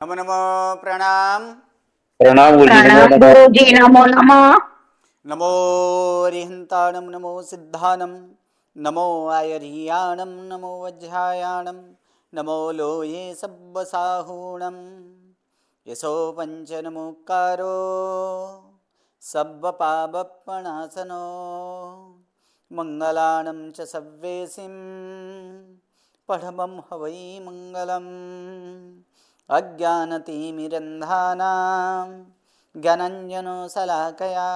नमो नमो प्रणाम। प्रणाम गुरु जी। नमो प्रणाम नमः। गुरु जी, नमो नमः। नमो रिहंताणं नमो सिद्धानं नमो आयर्याणं नमो वज्रायाणं नमो लोये सब्बसाहूणं यशो पञ्चनमुक्कारो सब्बपापपणासनो मङ्गलानं च सव्वेसिं पठमं हवै मङ्गलम् अज्ञानतिमिरन्धानां ज्ञानाञ्जनशलाकया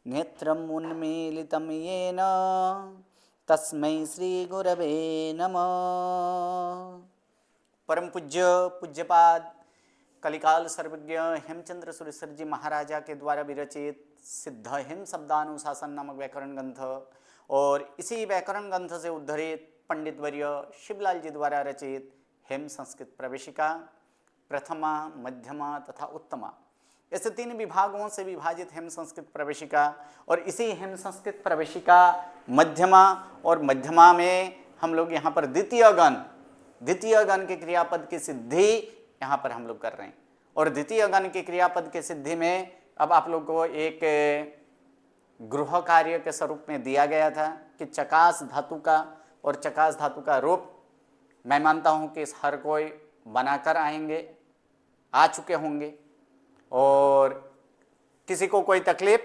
नेत्रम् उन्मीलितं येन तस्मै श्रीगुरवे नमः। परम पूज्य पूज्यपाद कलिकाल सर्वज्ञ हेमचंद्र सुरेश्वर जी महाराजा के द्वारा विरचित सिद्ध हेम शब्दानुशासन नामक व्याकरण ग्रंथ और इसी व्याकरण ग्रंथ से उद्धरित पंडित वर्य शिवलाल जी द्वारा रचित हेम संस्कृत प्रवेशिका प्रथमा मध्यमा तथा उत्तमा ऐसे 3 विभागों से विभाजित हेम संस्कृत प्रवेशिका और इसी हेम संस्कृत प्रवेशिका मध्यमा और मध्यमा में हम लोग यहाँ पर द्वितीय गण के क्रियापद की सिद्धि यहाँ पर हम लोग कर रहे हैं। और द्वितीय गण के क्रियापद की सिद्धि में अब आप लोग को एक गृह कार्य के स्वरूप में दिया गया था कि चकास धातु का और चकास धातु का रूप मैं मानता हूँ कि हर कोई बनाकर आएंगे, आ चुके होंगे। और किसी को कोई तकलीफ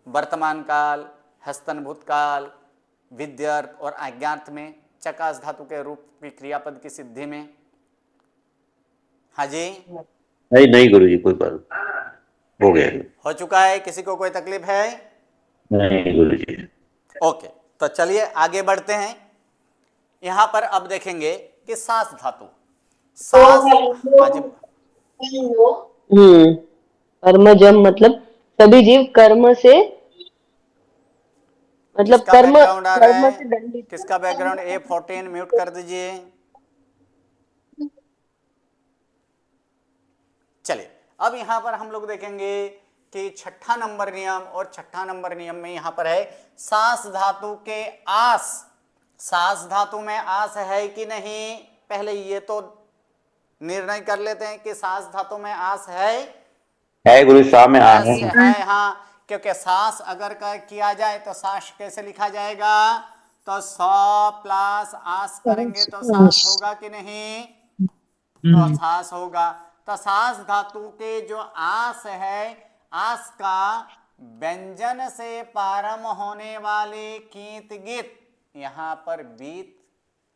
वर्तमान काल, हस्तन भूतकाल, विद्यर्थ और आज्ञार्थ में चकास धातु के रूप की क्रियापद की सिद्धि में? हाँ जी, नहीं नहीं गुरु जी, कोई बात हो गया। हो चुका है। किसी को कोई तकलीफ है? नहीं गुरु जी। ओके, तो चलिए आगे बढ़ते हैं। यहां पर अब देखेंगे कि सास धातु, सास। हाँ जी, कर्मजम मतलब सभी जीव कर्म से, मतलब किसका कर्म बैकग्राउंड आ रहा कर्म है? से दंडित। किसका बैकग्राउंड? A14 म्यूट कर दीजिए। चलिए अब यहां पर हम लोग देखेंगे कि छठा नंबर नियम, और छठा नंबर नियम में यहां पर है सास धातु के आस। सास धातु में आस है कि नहीं, पहले ये तो निर्णय कर लेते हैं कि सास धातु में आस है गुरु, शाह में आ आस है। है। हाँ, क्योंकि सास अगर किया जाए तो सास कैसे लिखा जाएगा? तो सौ प्लस आस करेंगे तो सास होगा कि नहीं? तो सास होगा। तो सास धातु के जो आस है, आस का व्यंजन से प्रारंभ होने वाले कीत गीत, यहां पर बीत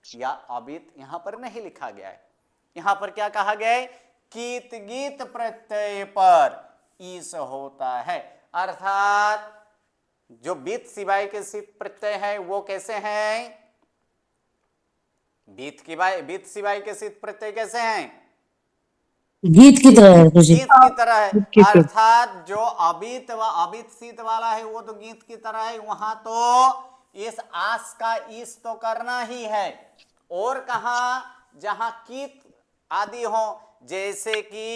या अबीत यहां पर नहीं लिखा गया है। यहां पर क्या कहा गया है? कीत गीत प्रत्यय पर ईस होता है, अर्थात जो बीत सिवाय के सिद्ध प्रत्यय है वो कैसे हैं? बीत सिवाय के सिद्ध प्रत्यय कैसे हैं? गीत की तरह है कुछ। गीत की तरह है, अर्थात जो अबीत व अबीत शीत वाला है वो तो गीत की तरह है। वहां तो इस आस का ईस तो करना ही है। और कहा जहां कीत आदि हो, जैसे कि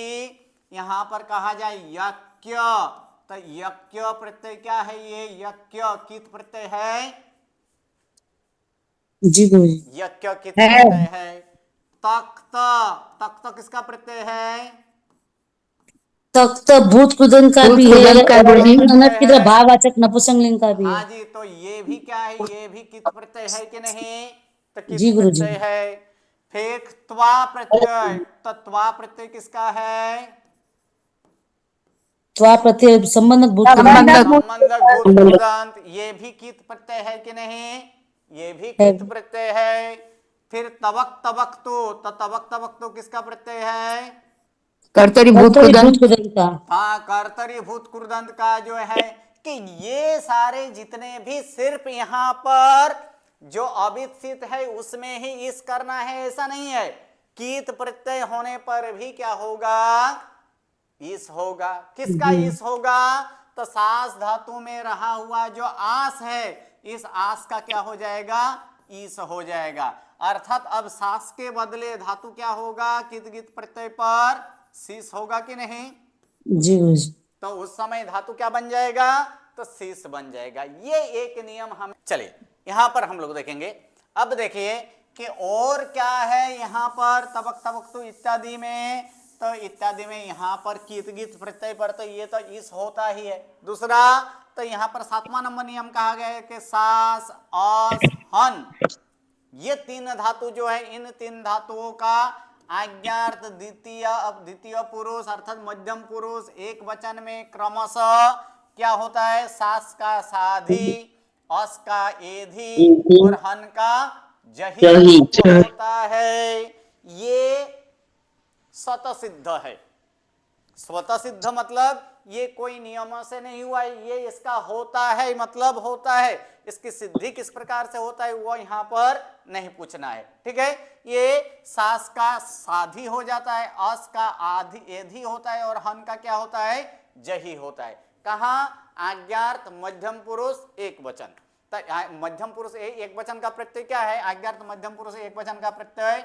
यहां पर कहा जाए यज्ञ, तो यज्ञ प्रत्यय क्या है? ये यज्ञ कीत प्रत्यय है। जी गुरु जी। यज्ञ कीत प्रत्यय है। तख्त, तख्त किसका प्रत्यय है? तख्त भूत कुदन का भी है और ननद की तरह भाववाचक नपुंसकलिंग का भी है। हाँ जी, तो ये भी क्या है? ये भी कित प्रत्यय है कि नहीं? तो कित जी गुरु जी। प्रत्यय है। फिर त्वा प्रत्यय, तो त्वा प्रत्यय किसका है? त्वा प्रत्यय संबंधक भूत कुदन संबंधक भूत कृदंत, ये भी कित प्रत्यय है कि नहीं? ये भी है। कित प्रत्यय है। फिर तवक तवक्तु, तो तवक तवक्तु किसका प्रत्यय है? कर्तरी भूत कुदन का। हाँ, कर्तरी भूत कुर्दंत का जो है कि ये सारे जितने भी सिर्फ यहां पर जो अविकसित है उसमें ही इस करना है ऐसा नहीं है। कीत प्रत्यय होने पर भी क्या होगा? इस होगा। किसका इस होगा? तो सास धातु में रहा हुआ जो आस है, इस आस का क्या हो जाएगा? ईस हो जाएगा। अर्थात अब सास के बदले धातु क्या होगा? कित गित प्रत्यय पर शीस होगा कि नहीं? जी गुरु जी। तो उस समय धातु क्या बन जाएगा? तो शीस बन जाएगा। ये एक नियम हम, चलिए यहां पर हम लोग देखेंगे। अब देखिए कि और क्या है यहां पर तबक तबक्तु इत्यादि में। तो इत्यादि में यहाँ पर कीत गीत प्रत्यय पर तो ये तो इस होता ही है। दूसरा तो यहाँ पर 7वां नंबर नियम कहा गया है कि सास अस हन, ये तीन धातु जो है, इन तीन धातुओं का आज्ञार्थ द्वितीय पुरुष अर्थात मध्यम पुरुष एक वचन में क्रमशः क्या होता है, सास का साधी, अस का एधी और हन का जही होता है। ये स्वतः सिद्ध है। स्वतः सिद्ध मतलब ये कोई नियमों से नहीं हुआ है, ये इसका होता है मतलब होता है। इसकी सिद्धि किस प्रकार से होता है वो यहाँ पर नहीं पूछना है, ठीक है। ये सास का साधी हो जाता है, अस का आधी एधी होता है और हन का क्या होता है, जही होता है। कहाँ, आज्ञार्थ मध्यम पुरुष एक वचन। मध्यम पुरुष एक वचन का प्रत्यय क्या है, आज्ञार्थ मध्यम पुरुष एक वचन का प्रत्यय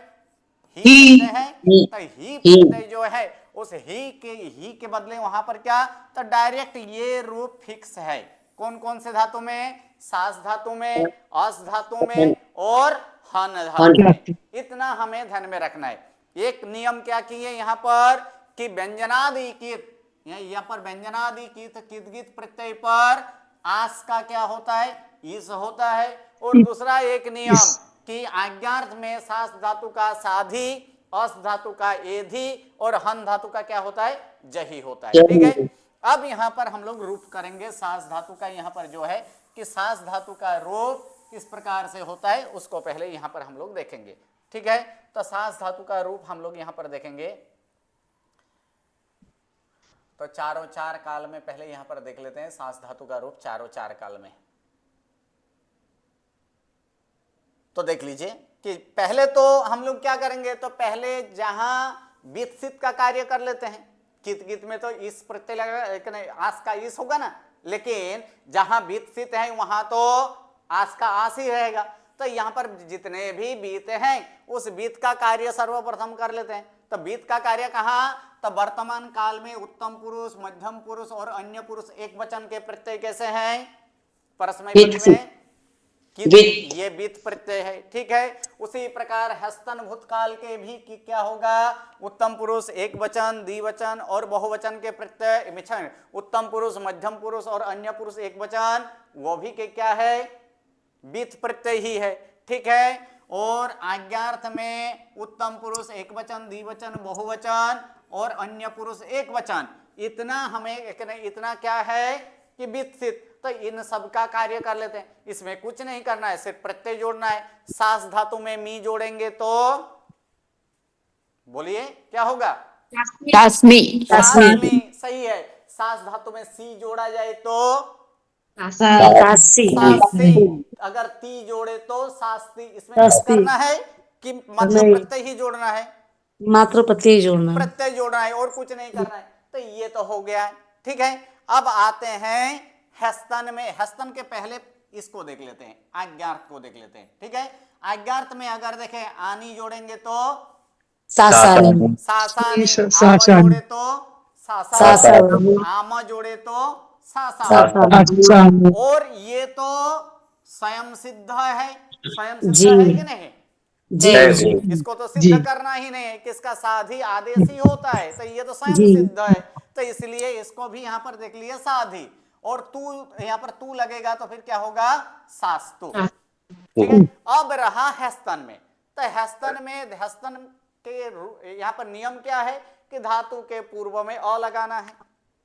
ही है। तो ही प्रत्यय जो है उस ही के बदले वहां पर क्या, तो डायरेक्ट ये रूप फिक्स है। कौन कौन से धातु में, सास धातु में, अस धातु में और हन धातु में। इतना हमें ध्यान में रखना है। एक नियम क्या किए यहाँ पर कि व्यंजनादि कीत, यहाँ पर व्यंजनादि कीत कित प्रत्यय पर आस का क्या होता है, इस होता है। और दूसरा एक नियम कि आज्ञार्थ में सास धातु का साधी, अस धातु का एधी और हन धातु का क्या होता है, जही होता है, ठीक है। अब यहाँ पर हम लोग रूप करेंगे सास धातु का। यहाँ पर जो है कि सास धातु का रूप किस प्रकार से होता है उसको पहले यहाँ पर हम लोग देखेंगे, ठीक है। तो सास धातु का रूप हम लोग यहाँ पर देखेंगे। तो चारों चार काल में पहले यहाँ पर देख लेते हैं सास धातु का रूप चारों चार काल में। तो देख लीजिए कि पहले तो हम लोग क्या करेंगे, तो पहले जहां विकसित का कार्य कर लेते हैं। कित गीत में तो इस प्रत्यय लगेगा, आस का इस होगा ना, लेकिन जहां विकसित है वहां तो आस का आस ही रहेगा। तो यहाँ पर जितने भी बीत हैं उस बीत का कार्य सर्वप्रथम कर लेते हैं। तो बीत का कार्य कहाँ, तो वर्तमान काल में उत्तम पुरुष, मध्यम पुरुष और अन्य पुरुष एक वचन के प्रत्यय कैसे हैं, परस्मै पद में ये बीत प्रत्यय है, ठीक है। उसी प्रकार हस्तन भूतकाल के भी कि क्या होगा, उत्तम पुरुष एक वचन, द्विवचन और बहुवचन के प्रत्यय, उत्तम पुरुष, मध्यम पुरुष और अन्य पुरुष एक वचन, वो भी के क्या है, बीत प्रत्यय ही है, ठीक है। और आज्ञार्थ में उत्तम पुरुष एक वचन, द्विवचन, बहुवचन और अन्य पुरुष एक वचन, इतना हमें इतना क्या है कि विकसित। तो इन सब का कार्य कर लेते हैं। इसमें कुछ नहीं करना है, सिर्फ प्रत्यय जोड़ना है। सास धातु में मी जोड़ेंगे तो बोलिए क्या होगा, तास्मी। सही है। सास धातु में सी जोड़ा जाए तो तासी। अगर ती जोड़े तो सास्ती। इसमें कुछ करना है कि मात्र प्रत्यय ही जोड़ना है, मात्र प्रत्यय जोड़ना, प्रत्यय जोड़ना है और कुछ नहीं करना है। तो ये तो हो गया, ठीक है। अब आते हैं हस्तन में। हस्तन के पहले इसको देख लेते हैं, आज्ञार्थ को देख लेते हैं, ठीक है। आज्ञार्थ में अगर देखें आनी जोड़ेंगे तो सासानी, सासानी, आम जोड़े तो सासानी, आम जोड़े तो सासानी। और ये तो स्वयं सिद्ध है, स्वयं सिद्ध है कि नहीं जी, इसको तो सिद्ध करना ही नहीं है, किसका साधी आदेश ही होता है। तो ये तो स्वयं सिद्ध है, तो इसलिए इसको भी यहाँ पर देख लिया साधी। और तू यहाँ पर तू लगेगा तो फिर क्या होगा, सास्तु, ठीक है। अब रहा हस्तन में। तो हस्तन में, हस्तन के यहाँ पर नियम क्या है कि धातु के पूर्व में अ लगाना है।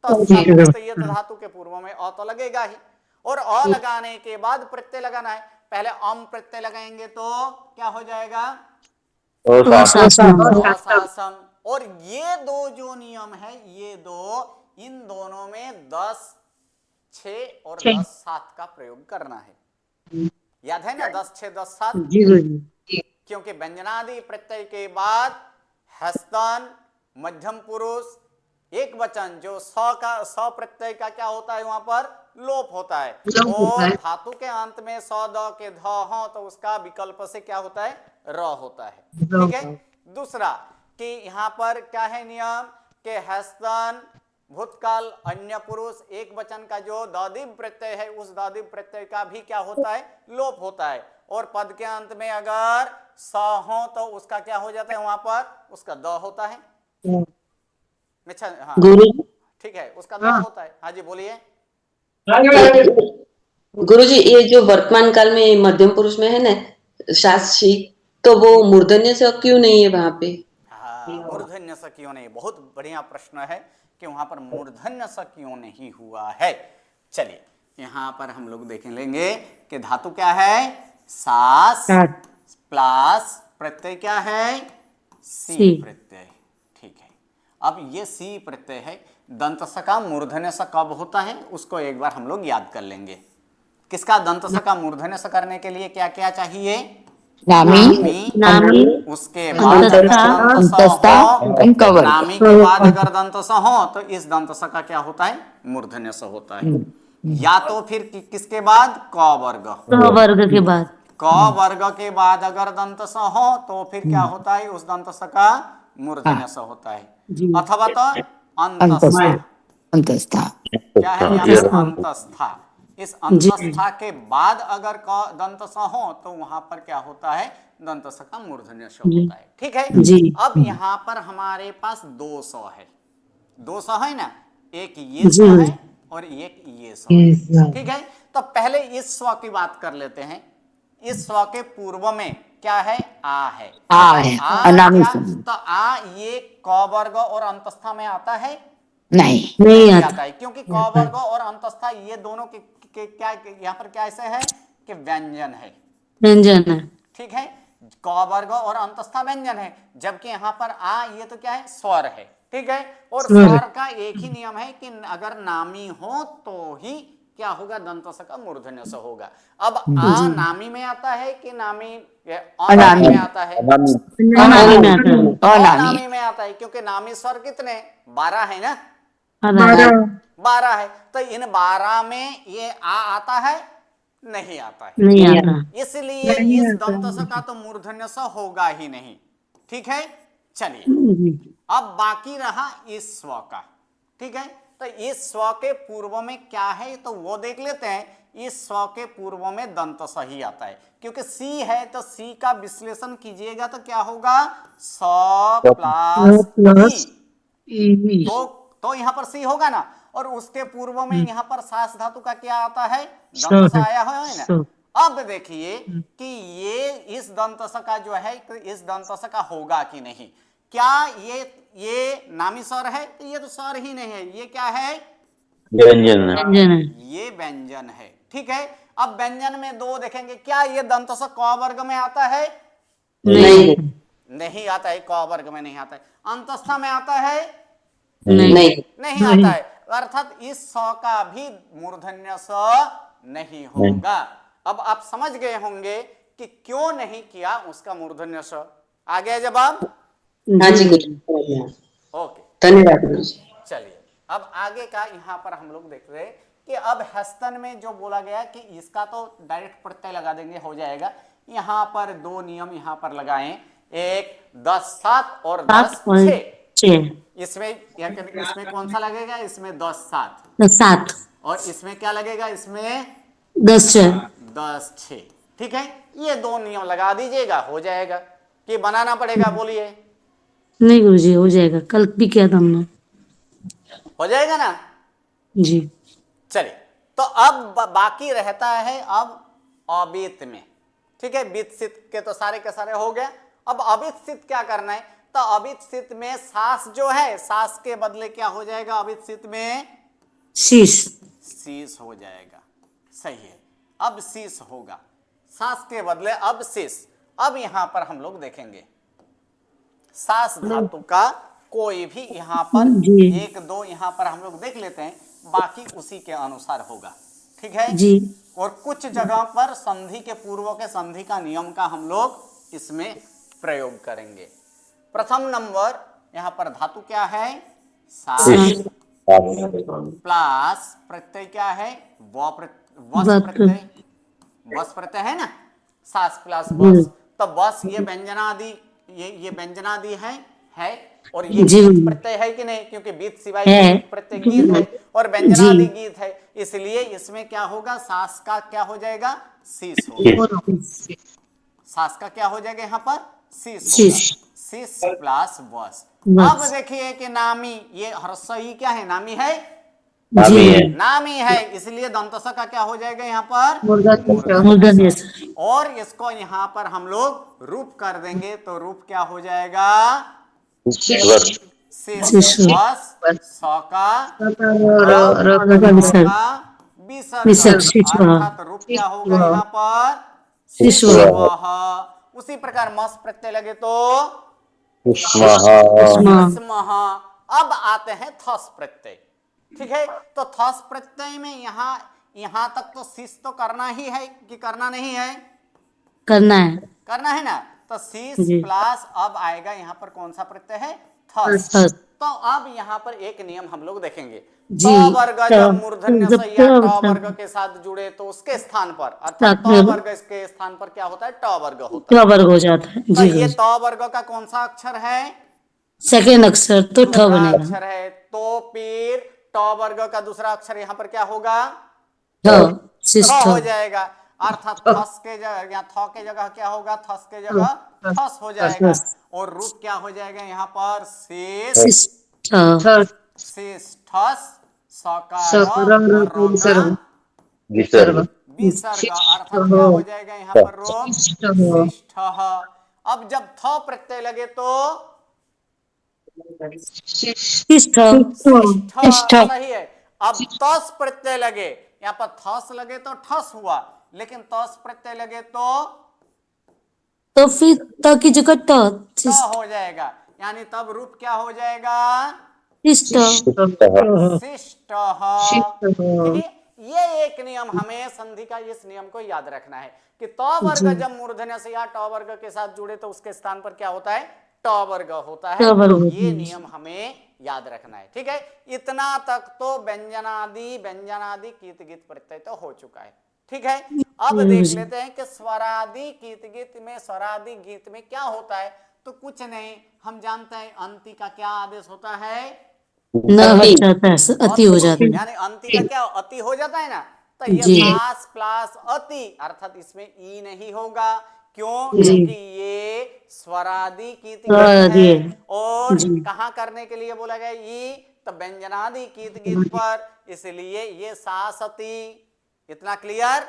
तो ये तो धातु के पूर्व में अ तो लगेगा ही, और अ लगाने के बाद प्रत्यय लगाना है। पहले अम प्रत्यय लगाएंगे तो क्या हो जाएगा, असासम। और ये दो जो नियम है, ये दो, इन दोनों में 10, 6 और 10, 7 का प्रयोग करना है। याद है ना, 10, 6, 10, 7। क्योंकि व्यंजनादि प्रत्यय के बाद हस्तन, मध्यम पुरुष एक वचन, जो स प्रत्यय का क्या होता है, वहां पर लोप होता है। और धातु के अंत में स द के ध हो तो उसका विकल्प से क्या होता है, र होता है, ठीक है। दूसरा कि यहाँ पर क्या है नियम कि हस्तन भूतकाल अन्य पुरुष एक वचन का जो दादिव प्रत्यय है, उस दादिव प्रत्यय का भी क्या होता है, लोप होता है। और पद के अंत में अगर स हो तो उसका क्या हो जाता है, वहां पर उसका द होता है, अच्छा हाँ गुरु ठीक है, उसका द्वा होता है। हाँ जी बोलिए। गुरु जी, ये जो वर्तमान काल में मध्यम पुरुष में है ना शास्त्री, तो वो मूर्धन्य से क्यों नहीं है वहां पे? हाँ, मूर्धन्य स क्यों नहीं, बहुत बढ़िया प्रश्न है कि वहां पर मूर्धन्य स क्यों नहीं हुआ है। चलिए यहाँ पर हम लोग देख लेंगे कि धातु क्या है, सास प्लस प्रत्यय क्या है, सी प्रत्यय। ठीक है, अब ये सी प्रत्यय है, दंत स का मूर्धन्य स कब होता है उसको एक बार हम लोग याद कर लेंगे। किसका दंत स का मूर्धन्य स करने के लिए क्या क्या चाहिए, नामी उसके बाद अगर दंत स हो, नामी के बाद अगर दंत स हो तो इस दंत स का क्या होता है, मूर्धन्य स होता है। या तो फिर किसके बाद, क वर्ग, वर्ग के बाद, क वर्ग के बाद अगर दंत स हो तो फिर क्या होता है, उस दंत स का मूर्धन्य स होता है। अथवा तो अंतस्था क्या है यहाँ पर, अंतस्था। इस अंतस्था के बाद अगर दंत स हो तो वहां पर क्या होता है, दंत स का मूर्धन्य स होता है। ठीक है, अब यहाँ पर हमारे पास दो स है, दो स है ना, एक ये स है और एक ये स है। ठीक है, तो पहले इस स्व की बात कर लेते हैं। इस स्व के पूर्व में क्या है, आ है। आ है, अनामी क्या? से। तो आ ये क वर्ग और अंतस्था में आता है, नहीं आता है, क्योंकि क वर्ग और अंतस्था ये दोनों के क्या यहाँ पर क्या ऐसे है कि व्यंजन है। व्यंजन है। ठीक है, क वर्ग और अंतस्था व्यंजन है, जबकि यहाँ पर आ ये तो क्या है, स्वर है। ठीक है, और स्वर का एक ही नियम है कि अगर नामी हो तो ही क्या होगा, दंत स का मूर्धन्य स होगा। अब आ नामी में आता है कि नामी अनामी में आता है, अनामी में आता है। अनामी में आता है, क्योंकि नामी स्वर कितने, 12 है ना, 12 है। तो इन 12 में ये आ आता है, नहीं आता है, नहीं आता। इसलिए इस दंत स का तो मूर्धन्य स होगा ही नहीं। ठीक है, चलिए अब बाकी रहा इस स्व का। ठीक है, तो इस स्व के पूर्व में क्या है तो वो देख लेते हैं। इस स्व के पूर्व में दंत स ही आता है, क्योंकि सी है तो सी का विश्लेषण कीजिएगा तो क्या होगा, स प्लस ई, तो यहाँ पर सी होगा ना, और उसके पूर्व में यहाँ पर सास धातु का क्या आता है, दंत स आया हुआ है ना। अब देखिए कि ये इस दंत स का जो है, इस दंत स का होगा कि नहीं। क्या ये नामी स्वर है, तो ये तो स्वर ही नहीं है, ये क्या है, व्यंजन है। ये व्यंजन है। ठीक है, अब व्यंजन में दो देखेंगे, क्या ये दंत स क वर्ग में आता है, नहीं आता है, क वर्ग में नहीं आता है। अंतस्था में आता है, नहीं आता है, अर्थात इस स का भी मूर्धन्य स नहीं होगा। अब आप समझ गए होंगे कि क्यों नहीं किया उसका मूर्धन्य स। आ गया जवाब? हाँ जी गुरु, ओके, धन्यवाद गुरु जी। चलिए अब आगे का यहाँ पर हम लोग देख रहे हैं कि अब हस्तन में जो बोला गया कि इसका तो डायरेक्ट प्रत्यय लगा देंगे, हो जाएगा। यहाँ पर दो नियम यहाँ पर लगाएं, एक 10-7 और 10-6। इसमें कौन सा लगेगा, इसमें 10-7, और इसमें क्या लगेगा, इसमें 10-6। ठीक है, ये दो नियम लगा दीजिएगा, हो जाएगा कि बनाना पड़ेगा, बोलिए। नहीं गुरुजी, हो जाएगा, कल भी किया था हमने, हो जाएगा ना जी। चलिए, तो अब बाकी रहता है अब अबित में। ठीक है, बित सित के तो सारे के सारे हो गए। अब अबित सित क्या करना है, तो अबित सित में सास जो है, सास के बदले क्या हो जाएगा, अबित सित में शीश हो जाएगा। सही है, अब शीश होगा, सास के बदले अब शीश। अब यहां पर हम लोग देखेंगे सास धातु का कोई भी यहाँ पर एक दो यहाँ पर हम लोग देख लेते हैं, बाकी उसी के अनुसार होगा। ठीक है जी। और कुछ जगह पर संधि के पूर्व के संधि का नियम का हम लोग इसमें प्रयोग करेंगे। प्रथम नंबर यहाँ पर धातु क्या है, सास प्लस प्रत्यय क्या है, वस प्रत्यय है ना, सास प्लस बस। तो बस ये व्यंजनादि, ये व्यंजनादि है और ये गीत प्रत्यय है कि नहीं, क्योंकि बीत सिवाय प्रत्यय गीत है और व्यंजनादि गीत है, इसलिए इसमें क्या होगा, सास का क्या हो जाएगा, शीश होगा। सास का क्या हो जाएगा यहाँ पर, शीश होगा। सिस प्लस वस। वस। अब देखिए कि नामी, ये ह्रस्व क्या है, नामी है, नामी है। नामी है, इसलिए दंतस का क्या हो जाएगा यहाँ पर, मूर्धन्य स। और इसको यहाँ पर हम लोग रूप कर देंगे तो रूप क्या हो जाएगा, वस। सिस शिशु। वस स का का विसर्ग। का विसर्ग, विसर्ग, शिशु। अर्थात रूप क्या होगा यहाँ पर, शिशु। शिशवः। उसी प्रकार मस प्रत्यय लगे तो उष्मः। उष्मा। स्मः। अब आते हैं थस प्रत्यय, ठीक है। तो थस प्रत्यय में यहां तक तो सिस तो करना ही है कि करना नहीं है, करना है। करना है ना। तो सिस जी। प्लस अब आएगा यहाँ पर कौन सा प्रत्यय है, थस। थस। तो अब यहाँ पर एक नियम हम लोग देखेंगे, जी। ट वर्ग जब मूर्धन्य जब से या ट ट वर्ग के साथ जुड़े तो उसके स्थान पर, अर्थात साथ ट में वर्ग के स्थान पर क्या होता है, ट वर्ग होता है। वर्ग हो जाता है। तो जी ये गुरुजी। त वर्ग का कौन सा अक्षर है, सेकेंड अक्षर तो ठ दूसरा बनेगा। अक्षर है। तो फिर ट वर्ग का दूसरा अक्षर यहाँ पर क्या होगा, ठ। थ शिष्ठ। हो जाएगा। अर्थात थस के जगह या थ के जगह क्या होगा, थस के जगह थस हो जाएगा, थस। और रूप क्या हो जाएगा यहाँ पर, शेष शिष्ठ। श्रेष्ठस सकार र का विसर्ग। विसर्ग, अर्थात क्या हो जाएगा यहाँ पर रूप, शिष्ठ। अब जब थ प्रत्यय लगे तो शिष्ठ। शिष्ठ, सही है। अब तस प्रत्यय लगे, यहाँ पर थस लगे तो ठस हुआ, लेकिन तस प्रत्यय लगे तो फिर त की जगह ट। तो हो जाएगा, यानी तब रूप क्या हो जाएगा, शिष्ट। शिष्ट। ठीक है। ये एक नियम हमें संधि का, इस नियम को याद रखना है कि त वर्ग जब मूर्धन्य से या ट वर्ग के साथ जुड़े तो उसके स्थान पर क्या होता है, ट वर्ग होता है। ट वर्ग होता ये है। नियम हमें याद रखना है, ठीक है। इतना तक तो व्यंजनादि कीत गीत प्रत्यय तो हो चुका है, ठीक है। अब देख लेते हैं कि स्वरादि कीत गीत में, स्वरादि गीत में क्या होता है। तो कुछ नहीं, हम जानते हैं अंति का क्या आदेश होता है, न हट जाता है, अति हो जाता है। यानी अंति का क्या, अति हो जाता है ना। तो ये जी। सास प्लस अति, अर्थात इसमें ई नहीं होगा, क्यों, जी। क्योंकि ये स्वरादि कीत स्वरादि है, है। और जी। कहाँ करने के लिए बोला गया ई, तो व्यंजनादि कीत गीत पर, इसलिए ये सासती। इतना क्लियर।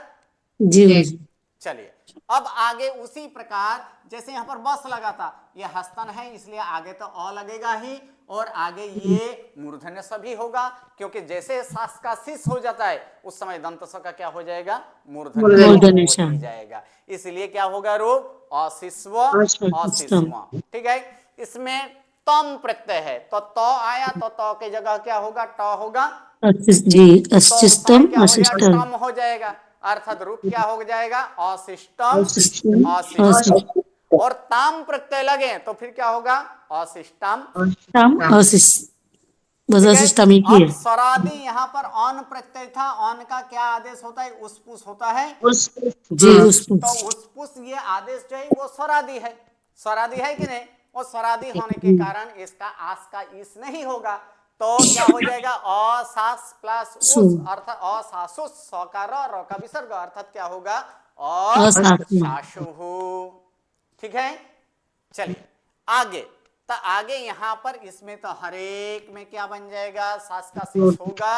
जी गुरुजी। चलिए अब आगे उसी प्रकार, जैसे यहाँ पर बस लगा था, ये हस्तन है इसलिए आगे तो अ लगेगा ही, और आगे ये मूर्धन्य स भी होगा, क्योंकि जैसे सास का शिस हो जाता है उस समय दंत स का क्या हो जाएगा, मूर्धन्य मूर्धन्य स। हो ही जाएगा। इसलिए क्या होगा रूप, अशिस्व अशिष्टम। अशिस्म, ठीक है। इसमें तम प्रत्यय है, तो त आया तो त के जगह क्या होगा, ट होगा, जी। तो उस समय अशिष्टम क्या हो जाएगा, अशिष्टम। टम हो जाएगा, अर्थात रूप क्या हो जाएगा, अशिष्टम अशिष्ट। अशिष्टम। और ताम प्रत्यय लगे तो फिर क्या होगा, अशिष्टम, अशिष्ट। बस ठीक है। अशिष्टम एक ही अब है। स्वरादि यहाँ पर अन प्रत्यय था, अन का क्या आदेश होता है, उसपुस होता है। जी उस तो उसपुस ये आदेश जो है वो स्वरादि है, स्वरादि है कि नहीं। और स्वरादि होने के कारण इसका आस का इस नहीं होगा, तो क्या हो जाएगा, असास प्लस उस, अर्थात असासुस, स का र का विसर्ग, अर्थात क्या होगा, असाशुहु, ठीक है। चलिए आगे, तो आगे यहाँ पर इसमें तो हरेक में क्या बन जाएगा, सास का शीश होगा,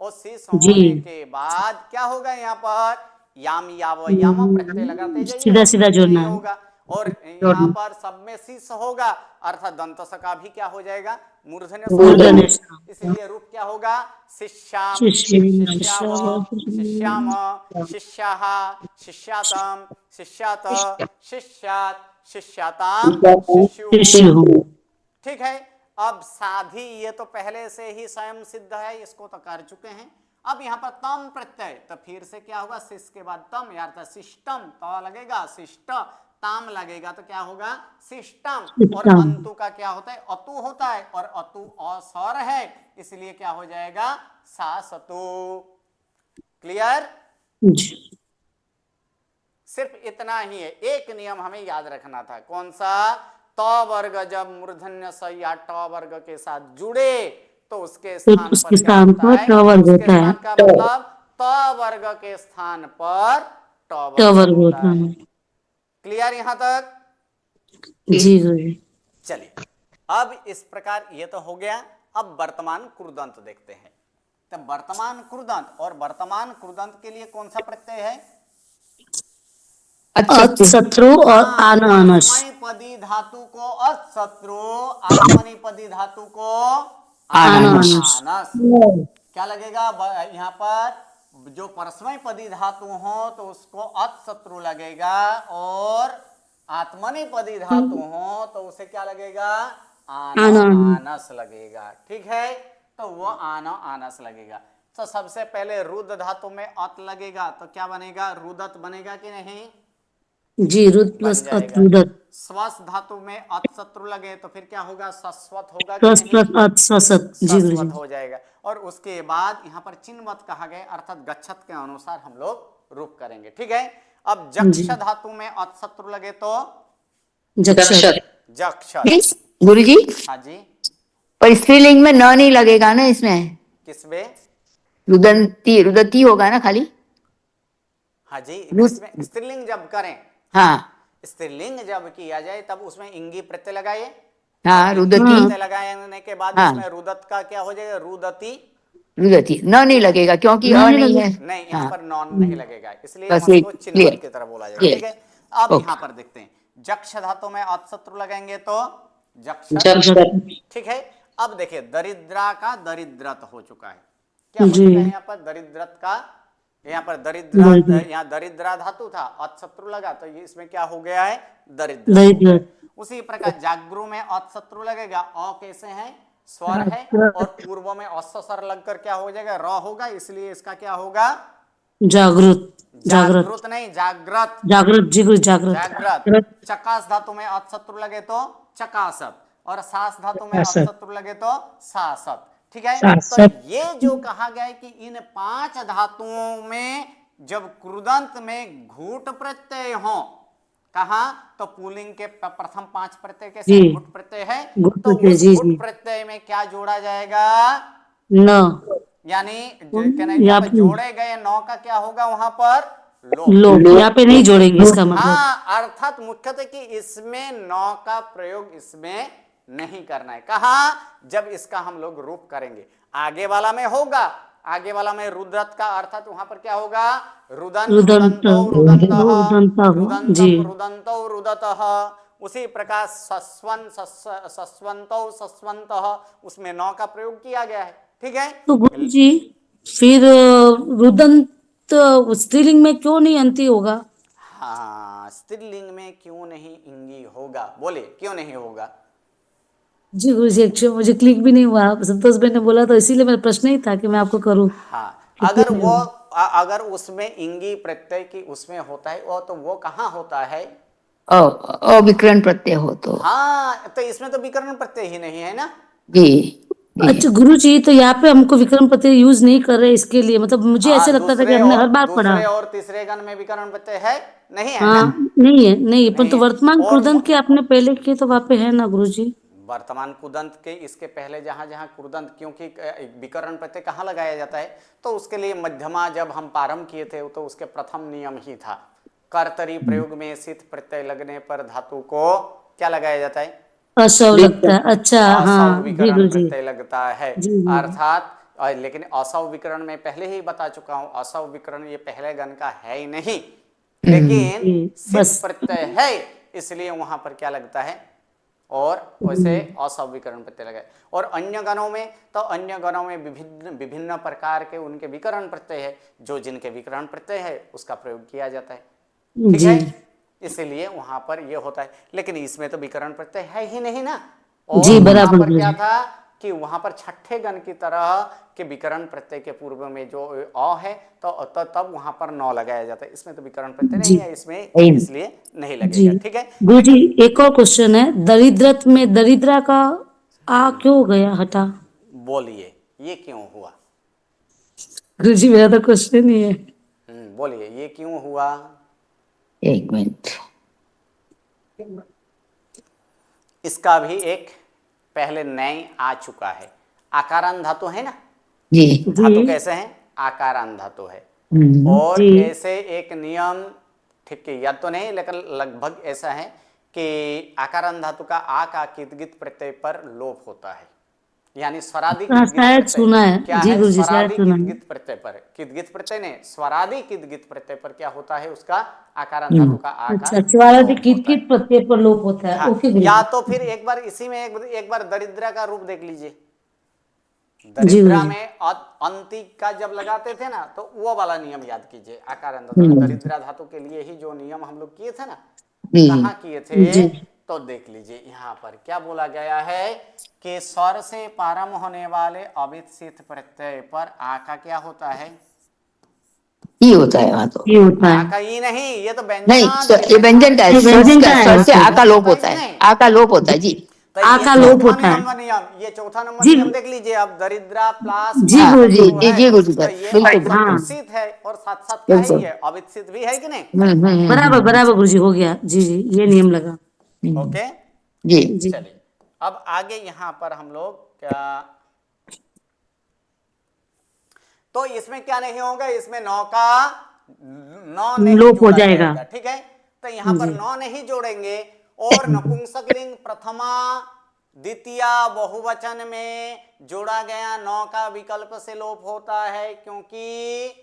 और शीश होने के बाद क्या होगा, यहाँ पर याम याव याम प्रत्यय लगाते जाइएगा, सीधा सीधा कुछ जोड़ना नहीं है। होगा। और यहाँ पर सब में शीश होगा, अर्थात दंत स का भी क्या हो जाएगा, मूर्धन्य स हो मूर्धन्य जाएगा। स। इसलिए रूप क्या होगा, शिष्याम शिष्य। शिष्याव शिष्याम शिष्याः शिष्यातम शिष्यात शिष्यात शिष्याताम शिष्युः, शिशु। ठीक है। अब साधी ये तो पहले से ही स्वयं सिद्ध है, इसको तो कर चुके हैं। अब यहाँ पर तम प्रत्यय, तो फिर से क्या होगा, शिष के बाद तम, यार शिष्टम, तो लगेगा शिष्ट, ताम लगेगा तो क्या होगा, शिष्टम। और अंतु का क्या होता है, अतु होता है, और अतु अस्वर है, इसलिए क्या हो जाएगा, सासतु। क्लियर। सिर्फ इतना ही है, एक नियम हमें याद रखना था, कौन सा, त वर्ग जब मूर्धन्य स या ट वर्ग के साथ जुड़े तो उसके स्थान पर क्या होता है, उसके स्थान का मतलब त वर्ग के स्थान पर ट वर्ग होता है। क्लियर यहाँ तक। जी गुरुजी। चलिए, अब इस प्रकार ये तो हो गया। अब वर्तमान कृदंत देखते हैं। तो वर्तमान कृदंत, और वर्तमान कृदंत के लिए कौन सा प्रत्यय है? अतशत्रु और आनस। परस्मैपदी धातु को अशत्रु, आत्मनेपदी धातु को आनस। आनस। क्या लगेगा यहाँ पर? जो परस्मैपदी धातु हो तो उसको अशत्रु लगेगा, और आत्मनेपदी धातु हो तो उसे क्या लगेगा? आनस लगेगा। ठीक है, तो वो आनस लगेगा। तो सबसे पहले रुद्र धातु में अत लगेगा तो क्या बनेगा? रुदत बनेगा कि नहीं? जी, रुद प्लस बन अत जाएगा। रुदत। स्वस्थ धातु में अतशत्रु लगे तो फिर क्या होगा? सस्वत होगा कि प्लस नहीं? प्लस अत ससत। जी गुरु जी। सस्वत हो जाएगा। और उसके बाद यहाँ पर चिन्हवत कहा गया, अर्थात गच्छत के अनुसार हम लोग रूप करेंगे। ठीक है, अब जक्ष धातु में अतशत्रु लगे तो जक्षर। जक्षर। गुरु जी, हाँ जी, पर स्त्रीलिंग में न नहीं लगेगा ना इसमें? किसमें? रुदंती रुदती होगा ना खाली? हाँ जी, रुद- इसमें स्त्रीलिंग जब करें, हाँ स्त्रीलिंग जब किया जाए तब उसमें इंगी प्रत्यय लगाइए। हाँ, इंगी रुदती। प्रत्यय लगाने के बाद हाँ। इसमें रुदत का क्या हो जाएगा? रुदती। रुदती न नहीं लगेगा क्योंकि अ नहीं है। नहीं, यहाँ हाँ, पर नॉन नहीं लगेगा, इसलिए बस हम ये इसको चिन्हवत clear, की तरह बोला जाएगा। clear. ठीक है, अब Okay. यहाँ पर देखते हैं, जक्ष धातु में अतशत्रु लगेंगे तो जक्षर। जक्षर। ठीक है, अब देखिए, दरिद्रा का दरिद्रत हो चुका है। क्या हो चुका है यहाँ पर? दरिद्रत का, यहाँ पर दरिद्रा, यहाँ दरिद्रा धातु था, अतशत्रु लगा तो ये इसमें क्या हो गया है? दरिद्र। उसी प्रकार जागृ में अतशत्रु लगेगा, अ कैसे है? स्वर है, और पूर्व में अस्वर लगकर क्या हो जाएगा? र होगा, इसलिए इसका क्या होगा? जागृत। जागृत नहीं, जागृत। जागृत जी गुरु, जागृत। जागृत। चकास धातु में अतशत्रु लगे तो चकासत, और सास धातु में अतशत्रु लगे तो सासत। ठीक है, तो ये जो कहा गया है कि इन 5 धातुओं में जब कृदंत में घूट प्रत्यय हो, कहा तो पुल्लिंग के प्रथम 5 प्रत्यय कैसे? घुट प्रत्यय है, तो उस घुट प्रत्यय में क्या जोड़ा जाएगा? न। यानी यहाँ पर जोड़े गए नौ का क्या होगा? वहां पर लोप। यहाँ पे नहीं जोड़ेंगे इसका मतलब। हाँ, अर्थात मुख्यतः कि इसमें नौ का प्रयोग इसमें नहीं करना है। कहा? जब इसका हम लोग रूप करेंगे, आगे वाला में होगा, आगे वाला में रुद्रत का, अर्थात वहां पर क्या होगा? रुदंत रुदंतो रुदंतः, रुदंतम रुदंतो रुदतः। उसी प्रकार सस्वन सस्वंतो सस्वंतः, उसमें नौ का प्रयोग किया गया है। ठीक है, तो गुरु जी फिर रुदंत स्त्रीलिंग में क्यों नहीं अंति होगा? हाँ, स्त्रीलिंग में क्यों नहीं इंगी होगा? बोले क्यों नहीं होगा? जी गुरु जी, एक्चुअली मुझे क्लिक भी नहीं हुआ, संतोष भाई ने बोला तो इसीलिए मेरा प्रश्न ही था कि मैं आपको करूं। हाँ, अगर उसमें इंगी प्रत्यय की उसमें होता है, वो तो वो कहाँ होता है? अविकरण प्रत्यय हो तो। हाँ, तो इसमें तो विकर्ण प्रत्यय ही नहीं है ना? जी। अच्छा गुरु जी, तो यहाँ पे हमको विकर्ण प्रत्यय यूज नहीं कर रहे, इसके लिए मतलब मुझे ऐसे लगता था कि हमने हर बार पढ़ा। दूसरे और तीसरे गण में विकर्ण प्रत्यय है नहीं? है हाँ, ना? नहीं है, नहीं, पर तो है। वर्तमान कृदंत के आपने पहले किए तो वहाँ पे है ना गुरु जी? वर्तमान कृदंत के इसके पहले जहां जहां कृदंत, क्योंकि विकर्ण प्रत्यय कहाँ लगाया जाता है, तो उसके लिए मध्यमा जब हम प्रारंभ किए थे तो उसके प्रथम नियम ही था, कर्तरी प्रयोग में सित प्रत्यय लगने पर धातु को क्या लगाया जाता है? असव लगता है। अच्छा, हाँ, विकरण प्रत्यय लगता है, अर्थात। लेकिन असव विकरण में पहले ही बता चुका हूं, असव विकरण ये पहले गण का है ही नहीं, लेकिन सित प्रत्यय है, इसलिए वहां पर क्या लगता है? और वैसे असव विकरण प्रत्यय लगाए। और अन्य गणों में तो अन्य गणों में विभिन्न प्रकार के उनके विकरण प्रत्यय है, जो जिनके विकरण प्रत्यय है उसका प्रयोग किया जाता है। ठीक है, इसलिए वहां पर यह होता है, लेकिन इसमें तो विकरण प्रत्यय है ही नहीं ना। और जी, वहां बराबर पर क्या था कि वहां पर छठे गण की तरह के विकरण प्रत्यय के पूर्व में जो अ है तो तब वहां पर नौ लगाया जाता है। इसमें तो विकरण प्रत्यय नहीं है, इसमें इसलिए नहीं लगेगा। ठीक है गुरु जी, एक और क्वेश्चन है, दरिद्रत में दरिद्रा का आ क्यों गया हटा? बोलिए ये क्यों हुआ? गुरु जी मेरा तो क्वेश्चन ही है। बोलिए ये क्यों हुआ? एक मिनट। इसका भी एक पहले नए आ चुका है। आकारान धातु है ना? जी। धातु कैसे है? आकारान धातु है। और ऐसे एक नियम, ठीक है, याद तो नहीं लेकिन लगभग ऐसा है कि आकारांत धातु का आ का कित गित प्रत्यय पर लोप होता है, यानी स्वरादि हाँ, कित गित शायद प्रत्यय सुना है क्या जी है, गुरुजी, शायद स्वरादि सुना कित है। गित प्रत्यय पर, कित गित प्रत्यय ने स्वरादि कित गित प्रत्यय पर क्या होता है, उसका आकारांत धातु का आ का अच्छा, स्वारादि लोप कित होता है। कित प्रत्यय पर लोप होता है। हाँ, ओके या गुरुजी। तो फिर एक बार इसी में एक बार दरिद्रा का रूप देख लीजिए। जी दरिद्रा गुरुजी। में अंति का जब लगाते थे ना, तो वो वाला नियम याद कीजिए। आकारांत धातु में दरिद्रा धातु के लिए ही जो नियम हम लोग किए थे ना, कहाँ किए थे, जी। तो देख लीजिए यहाँ पर क्या बोला गया है कि स्वर से प्रारंभ होने वाले अविकसित प्रत्यय पर आ का क्या होता है, ई होता है वहां तो। ये होता आ है। का ई नहीं, ये तो नहीं, व्यंजनांत ये व्यंजन का है, ये व्यंजन का है। स्वर से आ का लोप लोप होता होता है कि है, नहीं? आ का लोप होता है जी। तो आ ये का लोप चौथा होता है। नंबर नियम, ये चौथा नंबर जी नियम देख लीजिए। अब दरिद्रा प्लस जी मा गुरुजी। धातु है, जी गुरुजी, तो ये बिल्कुल हाँ, अविकसित है और साथ साथ क्या है, बिल्कुल। ये अविकसित भी है कि नहीं। बराबर बराबर गुरुजी, हो गया जी जी, ये नियम लगा। ओके, जी जी चलिए अब आगे यहाँ पर हम लोग क्या, तो इसमें क्या नहीं होगा, इसमें नौ नहीं लोप हो जोड़ा जाएगा। जाएगा, ठीक है। तो यहाँ पर जी नौ नहीं जोड़ेंगे, और नपुंसकलिंग प्रथमा द्वितीया बहुवचन में जोड़ा गया नौ का विकल्प से लोप होता है, क्योंकि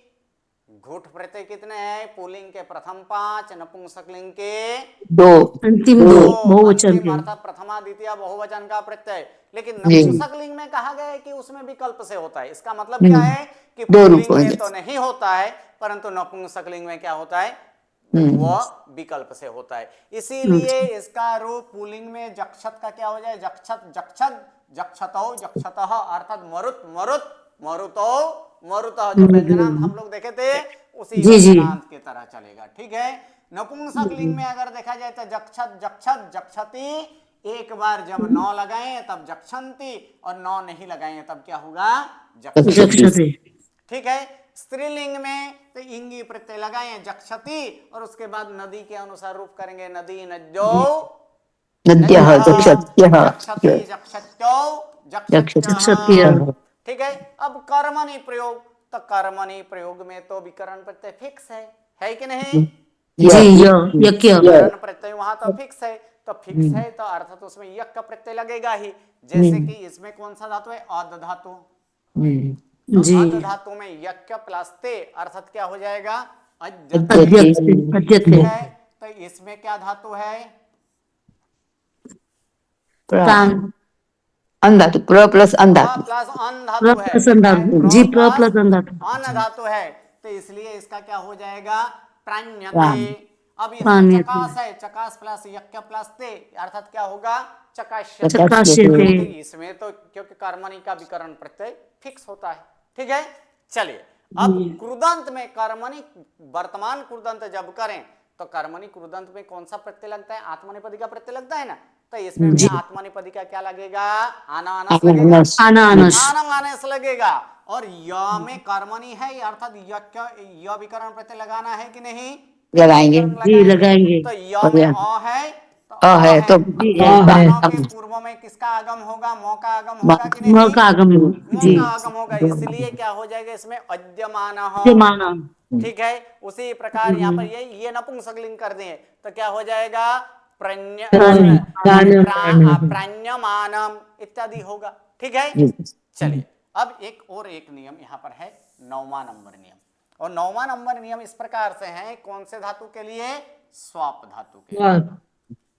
घुट प्रत्यय कितने हैं, पुल्लिंग के प्रथम 5, नपुंसकलिंग के दो। अंतिम दो बहुवचन अंतिम के। अर्थात प्रथमा द्वितीय बहुवचन का प्रत्यय। लेकिन जी। नपुंसकलिंग में कहा गया है कि उसमें विकल्प से होता है। इसका मतलब क्या है कि दो रूप पुल्लिंग में होंगे। तो नहीं होता है, परंतु नपुंसकलिंग में क्या होता है, वो विकल्प से होता है। इसीलिए इसका रूप पुल्लिंग में जक्षत का क्या हो जाए, जक्षत जक्षत जक्षतौ जक्षतः, अर्थात मरुत मरुत मरुतो मरुतः। जो व्यंजनांत हम लोग देखे थे उसी जी जी व्यंजनांत की तरह चलेगा, ठीक है। नपुंसकलिंग में अगर देखा जाए तो जक्षत जक्षत जक्षति, एक बार जब नौ लगाए तब जक्षंती, और नौ नहीं लगाए तब क्या होगा, जक्षति, जक्षते। ठीक है। स्त्रीलिंग में तो इंगी प्रत्यय लगाए जक्षति, और उसके बाद नदी के अनुसार रूप करेंगे, नदी नद्यो नद्यः नद्यः, जक्षत्यः जक्षति जक्षत्यो जक्षत्यः, जक्षत्य। ठीक है। अब कर्मणि प्रयोग, तो कर्मणि प्रयोग में तो विकरण प्रत्यय फिक्स है कि नहीं। जी यज्ञ। विकरण प्रत्यय वहां तो फिक्स है, तो फिक्स है तो अर्थात उसमें यक का प्रत्यय लगेगा ही। जैसे कि इसमें कौन सा धातु है, अद धातु, तो जी अद धातु में यक प्लस ते, अर्थात क्या हो जाएगा, अद्यते, अद्यते ठीक अद्यते। है। तो इसमें क्या धातु है, प्राण। अन धातु, प्र प्लस अन प्र धातु। प्लस अन धातु है, प्रसन्न ठीक है, धातु। प्र जी प्र प्लस प्लस अन धातु। अन धातु है, तो इसलिए इसका क्या हो जाएगा, प्राण्यते। प्राण। अब इसमें प्राण्यते। चकास है, चकास प्लस यक्य प्लस ते, अर्थात क्या होगा, चकाश्यते। चकाश्यते। तो इसमें तो क्योंकि कर्मणि का विकरण प्रत्यय फिक्स होता है, ठीक है। चलिए अब क्रुदंत में कर्मणि वर्तमान क्रुदंत जब करें तो कर्मणि क्रुदंत में कौन सा प्रत्यय लगता है, आत्मनेपदी का प्रत्यय लगता है ना। तो इसमें भी आत्मनेपदी का क्या लगेगा, आनानस लगेगा, अनानस। आनमानस लगेगा। और य में कर्मणि है, अर्थात य विकरण प्रत्यय लगाना है कि नहीं, लगाएंगे। विकरण जी लगाएंगे। तो य में अ है, तो अ है तो जी तो है। दोनों के पूर्व में किसका आगम होगा, मौ का आगम होगा कि नहीं, म का आगम। मौ जी का आगम होगा। इसलिए क्या हो जाएगा, इसमें अद्यमानः, विद्यमान। ठीक है। उसी प्रकार यहाँ पर ये नपुंसकलिंग कर दें तो क्या हो जाएगा, प्राण्यमानम इत्यादि होगा, ठीक है। चलिए अब एक नियम यहाँ पर है, 9वां नंबर नियम। और 9वां नंबर नियम इस प्रकार से है, कौन से धातु के लिए, स्वाप धातु के लिए।